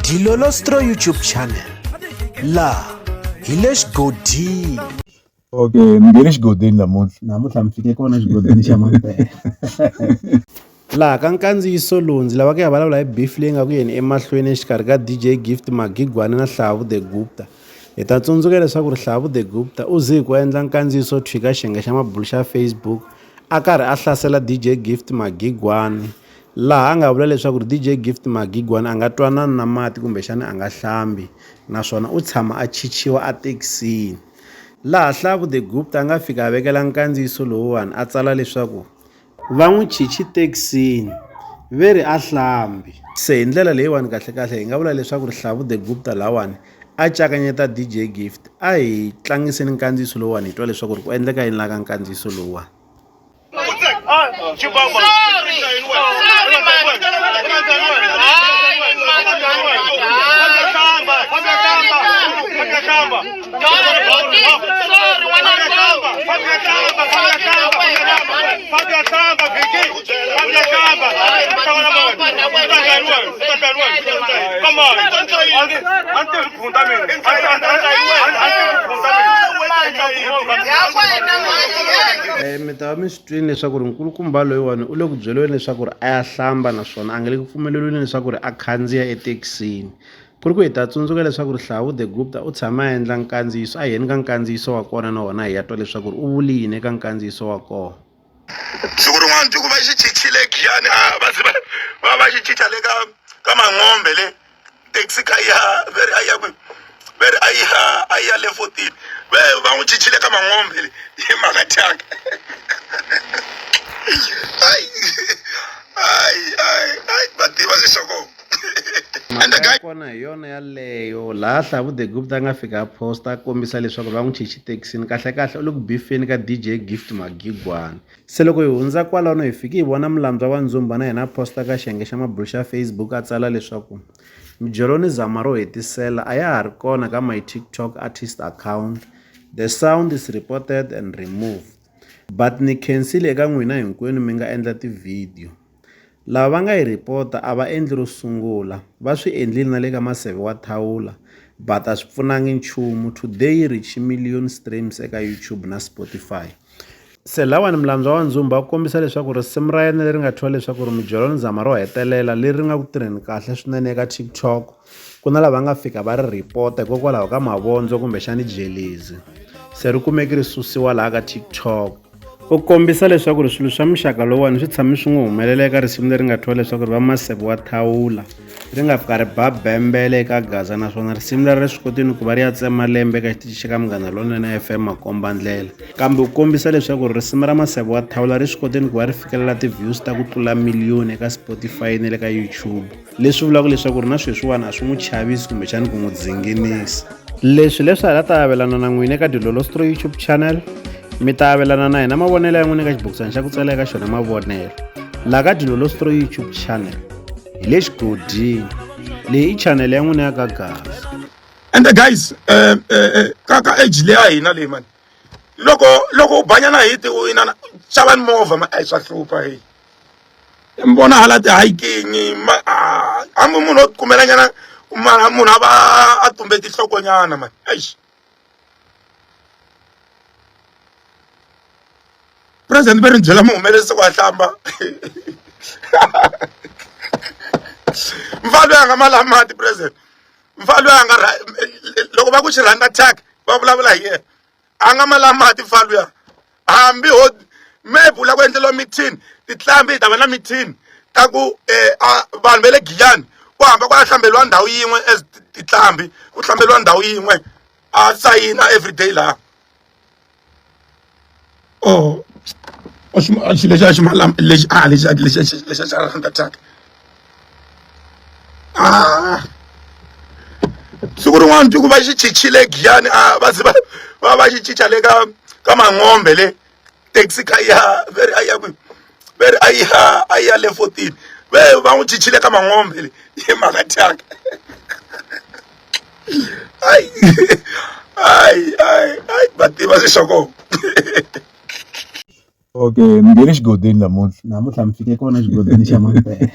Dilolostro YouTube channel. La Hilesh Godin. Okay, ngene xigodini namuntlha mi fike kona xigodini xa mampela. Laha ka nkandziyiso lowu ndzi lava ku ya vulavula hi beef leyi nga ku yeni emahlweni exikarhi ka DJ Gift Magigwana na Hlavu the Gupta. Hi ta tsundzuka leswaku Hlavu the Gupta u ze ku endla nkandziyiso thwika xiyenge xa mabulu xa Facebook a karhi a hlasela DJ Gift Magigwana, laha a nga vula leswaku DJ Gift Magigwana a nga twanani na mati kumbexana a nga hlambi naswona u tshama a chichiwa ethekisini. Laha Hlavu the Gupta a nga fika a vekela nkandziyiso lowuwani a tsala leswaku va n'wi chichi thekisini ve ri a hlambi. Se hi ndlela leyiwani kahlekahle hi nga vula leswaku Hlavu the Gupta lawani a cakanyeta DJ Gift. A hi tlangiseni nkandziyiso lowuwani hi twa leswaku ku endleka yini laha ka nkandziyiso lowuwani. Mi ta va mi swi twini leswaku nkulukumba loyiwani u le ku byeliweni leswaku a ya hlamba naswona a nga le ku pfumeleliweni leswaku a khandziya ethekisini. Ku ri ku hi ta tsundzuka leswaku Hlavu the Gupta u tshama a endla nkandziyiso, a heni ka nkandziyiso wa kona na wona hi ya twa leswaku u vuli yini eka nkandziyiso wa kona. Siku rin'wana ku va xi chichile Giyani va xi chicha le ka Mangombe le taxi ka ya veri a ya le 14 va n'wi chichile ka Mangombe le hi mhaka tyaka. Ai va tiva leswaku mhaka kona hi yona yaleyo laha Hlavu the Gupta a nga fika a posta a kombisa leswaku va n'wi chichi thekisini kahlekahle u le ku bifeni ka DJ Gift Magigwana. Se loko hi hundza kwalano hi fike hi vona Mulambya wa Ndzumba na yena a posta ka xiyenge xa mabulu xa Facebook a tsala leswaku mijolo ni zama ro hetisela a ya ha ri kona ka my TikTok artist account. The sound is reported and removed but ni khensile eka n'wina hinkwenu mi nga endla tivhidiyo. Lava va nga hi ripota a va endli ro sungula, va swi endlile na le ka maseve wa thawula but a swi pfunangi nchumu. Today yi reach million streams eka YouTube na Spotify. Se lawani Mulambya wa Ndzumba u kombisa leswaku risimu ra yena leri nga thyiwa leswaku mijolo ni zama ro hetelela leri nga ku tirheni kahle swinene eka TikTok, ku na lava nga fika va ri ripota hikokwalaho ka mavondzo kumbexani jelezi. Se ri kumeki ri susiwa laha ka TikTok. U kombisa leswaku swilo swa muxaka lowuwani swi tshame swi n'wi humelela eka risimu leri nga thyiwa leswaku va maseve wa thawula ri nga fika ri ba bembele eka Gaza, naswona risimu leri ri swi kotini ku va ri ya tsema lembe eka xitichi xa ka Munghana Lonene FM Makomba Ndlela. Kambe u kombisa leswaku risimu ra maseve wa thawula ri swi kotini ku va ri fikelela ti-views ta ku tlula miliyoni eka Spotify na le ka YouTube, leswi vulaka leswaku na sweswiwani a swi n'wi chavisi kumbexani ku n'wi dzinginisa. Leswi hi ta avelana na n'wina eka Dilolostro YouTube channel. Mi ta avelana na hina mavonelo ya n'wina eka xibokisana xa ku tsala eka xona mavonelo laha ka Dilolostro YouTube channel. Hi le xigodini leyi i channel ya n'wina ya ka Gaza. And guys ka age leya hina leyi mani loko u banyana hit u inana xavani movha ma swa hlupha hi mi vona hala ti-hiking hambi munhu o kumela nyana munhu a va a tumbe tihlokonyana mani. President va ri byela muhumelerisi ku a hlamba mfana loyi a nga malamati president, mfana loyi a nga loko va ku xirhanda attack va vulavula hi yena a nga malamati mfana luya. Hambi ho maybe u lava ku endleliwa meeting tinhlambi hi ta va na meeting ta ku vanhu va le Giyani ku hamba ku ya hlambeliwa ndhawu yin'we as tinhlambi ku hlambeliwa ndhawu yin'we a sayina everyday laha. Xilo xa ximalama lexi lexi xa rhanda attack. Siku rin'wana ku va xi chichile Giyani va xi chicha le ka Mangombe le taxi ka ya veri a ya le 14 va n'wi chichile ka Mangombe le hi mhaka tyaka. Ai va tiva leswaku Okay, ngene xigodini namuntlha mi fike kona xigodini xa mampela.